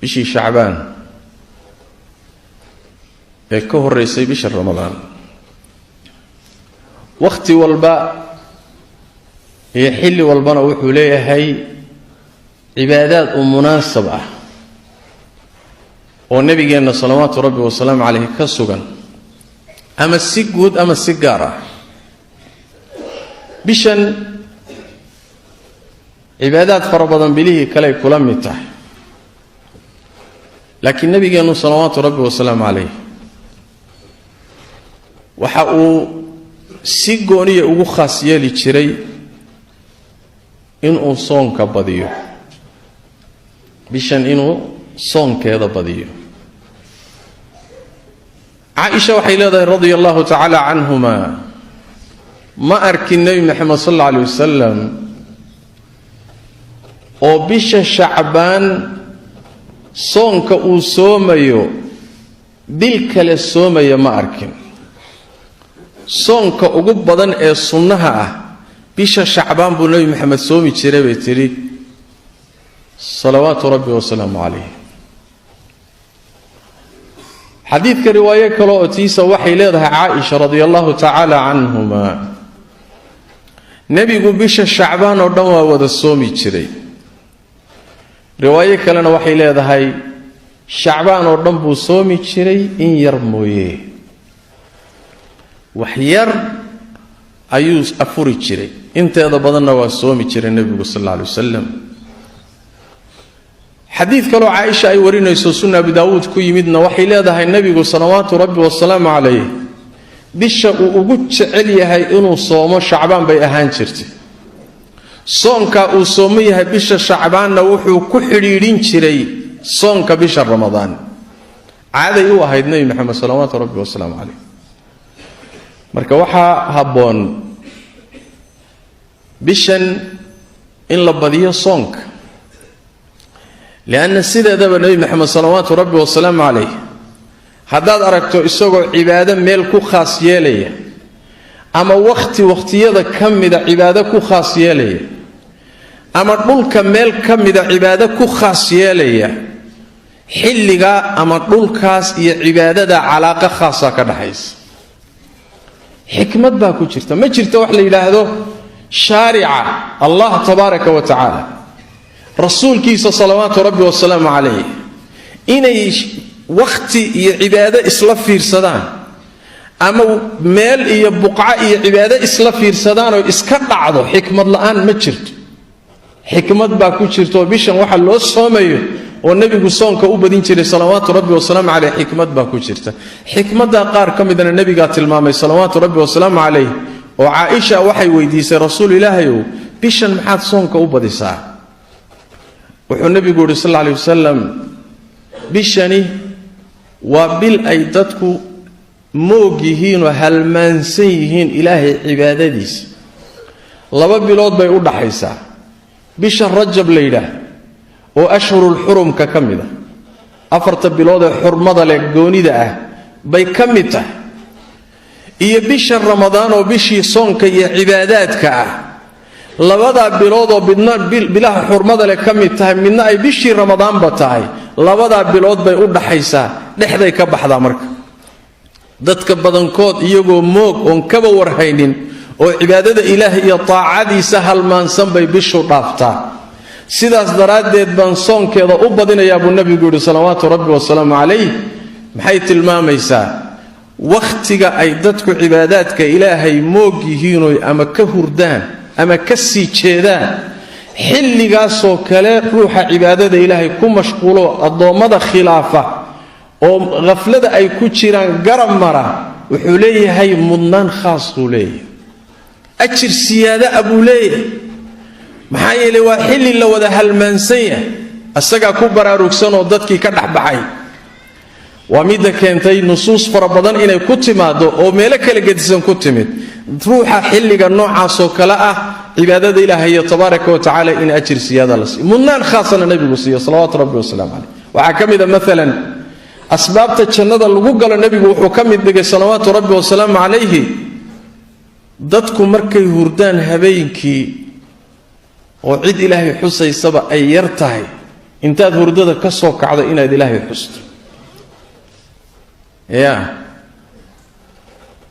bishii shacbaan ee ka horeysay bisha ramadaan waqti walba iyo xilli walbana wuxuu leeyahay cibaadaad munaasab ah oo nabigeena salawaatu rabbi wa salaam alayhi ka sugan ama si guud ama si gaar ah bishan cibaadaad fara badan bilihii kale kula mid tahay laakiin nabigeena salawaatu rabbi wa salaam alayhi waxa uu si gooniya ugu khaas yeeli jiray inuu soonka badiyo bishan inuu soonkeeda badiyo Aisha waxay leedahay radiyallahu ta'ala anhuma ma arkin nabi Muhammad sallallahu alayhi wasallam oo bisha shacbaan soonka uu soomayo bil kale soomaya ma arkin soonka ugu badan ee sunnaha ah bisha shacbaan buu nabi Muhammad soomi jiray bay tiri salawaatu rabbi wa salaamu alayhi حديث رواية كلا أتيسا وحي لها عائشة رضي الله تعالى عنهما نبي قبش الشعبان ودوا وذا الصومي تشري رواية كلا وحي لها شعبان ودوا الصومي تشري إن يرمويه وحير أيوس أفوري تشري انت هذا بدنا والصومي تشري النبي صلى الله عليه وسلم حديث كلو عائشة أي ورينا يسوسنا بداود كي يمدنا وحي لها النبي صلوات ربي والسلام عليه بيش وقود عليها هاي إنو صوم شعبان بي أهان شرتي صومك وصوميها بيش شعبان نوحو كحريرين شري صومك بيش رمضان عادة يوها هاي النبي محمد صلوات ربي والسلام عليه مركا وحا هبون بيشن إن لبضيه صومك لأن السيدة دابا النبي محمد صلوات ربي والسلام عليه هداد أركتو إسوغو عبادة ميلكو خاص ياليه أما وقتي يدا كم دا عبادة كو خاص ياليه أما نولك ميل كم دا عبادة كو خاص ياليه حلقا أما نولكاس يا عبادة دا علاقة خاصة كدحيس حكمت باكو جرتا ما جرتا وحلا إلهدو شارعة الله تبارك وتعالى رسول كيس صلوات ربي والسلام عليه إني وقتي عبادة إسلاف في رصدان أما مال بقعة عبادة إسلاف في رصدان وإسكت عضو حكمة الآن ما جرت حكمة باكو جرت وبيشن وحل لو صوميه والنبي قصون كأوبدين جري صلوات ربي والسلام عليه حكمة باكو جرت حكمة دا قار كم إذن النبي قاتل المامي صلوات ربي والسلام عليه وعائشة وحي ويديس رسول الله بيشن محاد صون كأوبدي ساعة wuxuu nabigu yiri sallallahu alayhi wasallam bishani waa bil ay dadku moog yihiin oo halmaansan yihiin ilaahay cibaadadiisa laba bilood bay u dhaxaysaa bisha rajab leeyda oo ashhurul hurum ka kamida afarta bilood ee xurmada leh goonida ah bay kamid tahay iyo bisha ramadaan oo bishii soonka iyo cibaadaadka ah labada bilood oo bilaha xurmada leh kamid tahay midna ay bishii ramadaan ba tahay labada bilood bay u dhaxaysaa dhexday ka baxda marka dadka badankood iyagoo moog oon kaba warhaynin oo cibaadada ilaahay iyo taacadiisa halmaansan bay bishu dhaaftaa sidaas daraadeed baan soonkeeda u badinayaa buu nabigu yiri salawaatu rabbi wa salaamu alayhi maxay tilmaamaysaa waqtiga ay dadku cibaadaadka ilaahay moog yihiin ama ka hurdaan ama ka sii jeedaan xilligaasoo kale ruuxa cibaadada ilaahay ku mashquulo adoomada khilaafa oo qaflada ay ku jiraan garab mara wuxuu leeyahay mudnaan khaas u leeyahay ajir siyaada abu leeyahay maxaa yeelay waa xilli la wada halmaansan yahay asaga ku baraarugsan oo dadkii ka dhaxbaxay waa mid keentay nusuus fara badan inay ku timaado oo meelo kala gedisan ku timid ruuxa xilliga noocaas oo kala ah cibaadada ilaahay tabaaraka wa taala in ajir siyaada la siiyo mudnaan khaasana nabigu siiyo salawaatu rabbi wa salaam alayhi waxa kamida maalan asbaabta jannada lagu galo nabigu wuxuu kamid dhigay salawaatu rabbi wa salaam alayhi dadku markay hurdaan habeenkii oo cid ilaahay xusaysaba ay yar tahay intaad hurdada ka soo kacdo inaad ilaahay xusto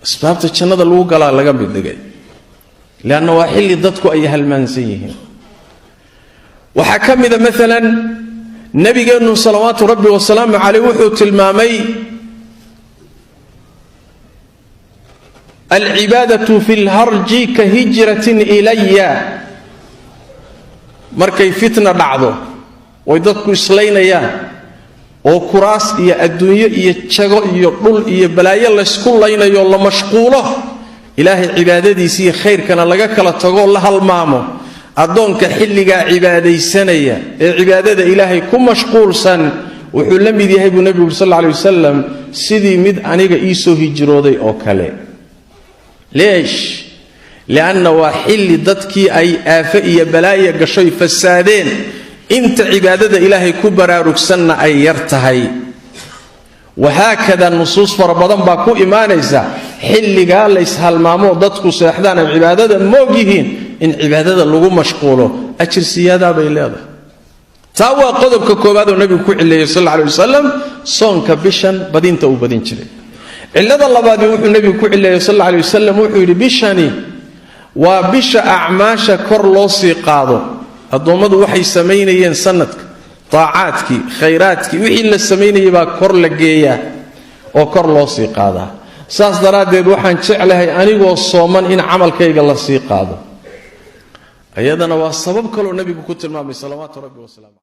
asbaabta jannada lagu galaa laga mid dhigay leanna waa xilli dadku ay halmaansan yihiin waxaa ka mida maalan nabigeennu salawaatu rabbi wasalaamu calayh wuxuu tilmaamay alcibaadatu fi lharji ka hijratin ilaya markay fitna dhacdo way dadku islaynayaan oo kuraas iyo adduunyo iyo jago iyo dhul iyo balaayo laysku laynayo la mashquulo ilaahay cibaadadiisa iyo khayrkana laga kala tago la halmaamo addoonka xilligaa cibaadaysanaya ee cibaadada ilaahay ku mashquulsan wuxuu la mid yahay buu nebigu sal alla alay wasalam sidii mid aniga ii soo hijrooday oo kale leesh lianna waa xilli dadkii ay aafo iyo balaaya gashoy fasaadeen inta cibaadada ilaahay ku baraarugsanna ay yar tahay wahaakada nusuus fara badan baa ku imaanaysa xilligaa layshalmaamoo dadku seexdaan ay cibaadada moog yihiin in cibaadada lagu mashquulo ajir siyaadaa bay leedahay taa waa qodobka koowaad oo nebigu ku cileeyey sal alla alay wasalam soonka bishan badinta uu badin jiray cillada labaadii wuxuu nebigu ku cileeyey sal alla alay wasalam wuxuu yidhi bishani waa bisha acmaasha kor loo sii qaado addoommadu waxay samaynayeen sanadka taacaadkii khayraadkii wixii la samaynayay baa kor la geeyaa oo kor loo sii qaadaa saas daraaddeed waxaan jeclahay anigoo sooman in camalkayga la sii qaado ayadana waa sabab kaloo nebigu ku tilmaamay salawaatu rabbi wasalaamu